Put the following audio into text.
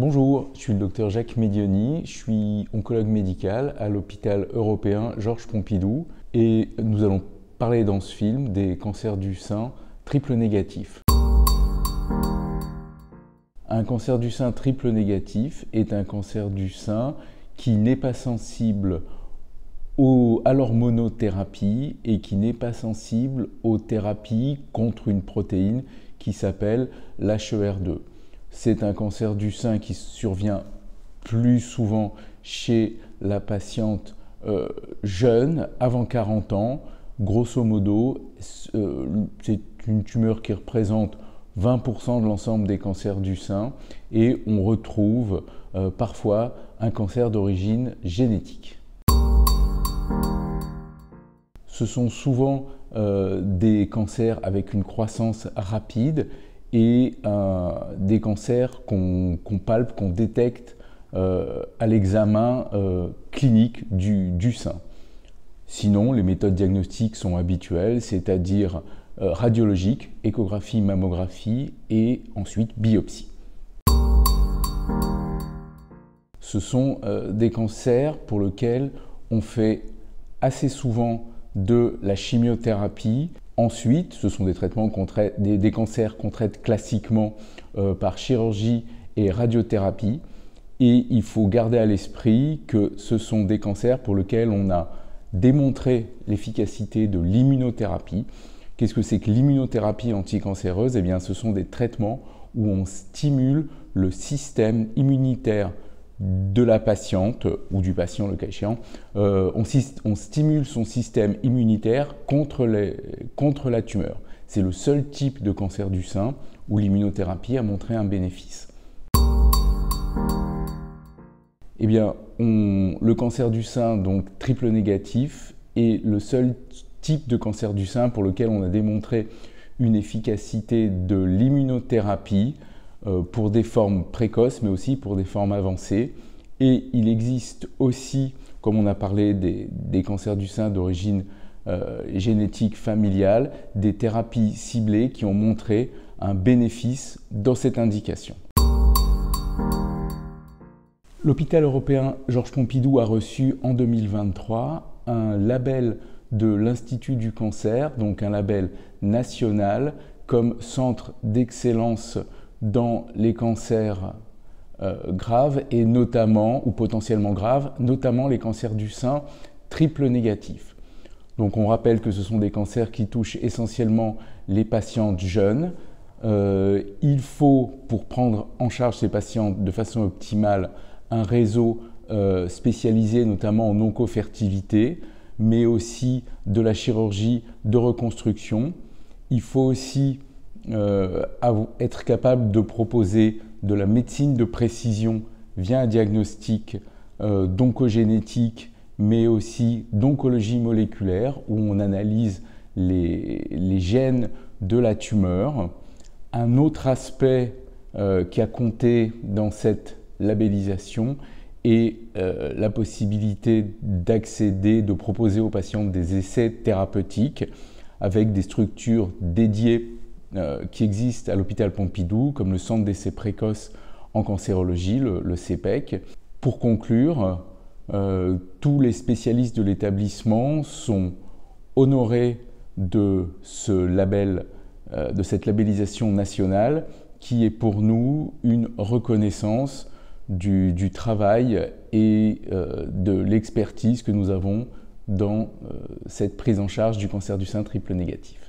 Bonjour, je suis le docteur Jacques Medioni, je suis oncologue médical à l'hôpital européen Georges Pompidou et nous allons parler dans ce film des cancers du sein triple négatifs. Un cancer du sein triple négatif est un cancer du sein qui n'est pas sensible à l'hormonothérapie et qui n'est pas sensible aux thérapies contre une protéine qui s'appelle l'HER2. C'est un cancer du sein qui survient plus souvent chez la patiente jeune, avant 40 ans. Grosso modo, c'est une tumeur qui représente 20% de l'ensemble des cancers du sein et on retrouve parfois un cancer d'origine génétique. Ce sont souvent des cancers avec une croissance rapide et des cancers qu'on palpe, qu'on détecte à l'examen clinique du sein. Sinon, les méthodes diagnostiques sont habituelles, c'est-à-dire radiologique, échographie, mammographie et ensuite biopsie. Ce sont des cancers pour lesquels on fait assez souvent de la chimiothérapie. Ensuite, ce sont des traitements des cancers qu'on traite classiquement par chirurgie et radiothérapie. Et il faut garder à l'esprit que ce sont des cancers pour lesquels on a démontré l'efficacité de l'immunothérapie. Qu'est-ce que c'est que l'immunothérapie anticancéreuse? Eh bien, ce sont des traitements où on stimule le système immunitaire de la patiente ou du patient, le cas échéant. On stimule son système immunitaire contre la tumeur. C'est le seul type de cancer du sein où l'immunothérapie a montré un bénéfice. Eh bien, le cancer du sein, donc triple négatif, est le seul type de cancer du sein pour lequel on a démontré une efficacité de l'immunothérapie pour des formes précoces, mais aussi pour des formes avancées. Et il existe aussi, comme on a parlé des cancers du sein d'origine génétique familiale, des thérapies ciblées qui ont montré un bénéfice dans cette indication. L'hôpital européen Georges Pompidou a reçu en 2023 un label de l'Institut du cancer, donc un label national comme centre d'excellence dans les cancers graves et notamment, ou potentiellement graves, notamment les cancers du sein triple négatifs. Donc on rappelle que ce sont des cancers qui touchent essentiellement les patientes jeunes. Il faut, pour prendre en charge ces patientes de façon optimale, un réseau spécialisé notamment en oncofertilité, mais aussi de la chirurgie de reconstruction. Il faut aussi être capable de proposer de la médecine de précision via un diagnostic d'oncogénétique, mais aussi d'oncologie moléculaire, où on analyse les gènes de la tumeur. Un autre aspect qui a compté dans cette labellisation est la possibilité d'accéder, de proposer aux patients des essais thérapeutiques avec des structures dédiées qui existent à l'hôpital Pompidou, comme le centre d'essais précoces en cancérologie, le CEPEC. Pour conclure, tous les spécialistes de l'établissement sont honorés de ce label, de cette labellisation nationale, qui est pour nous une reconnaissance du travail et de l'expertise que nous avons dans cette prise en charge du cancer du sein triple négatif.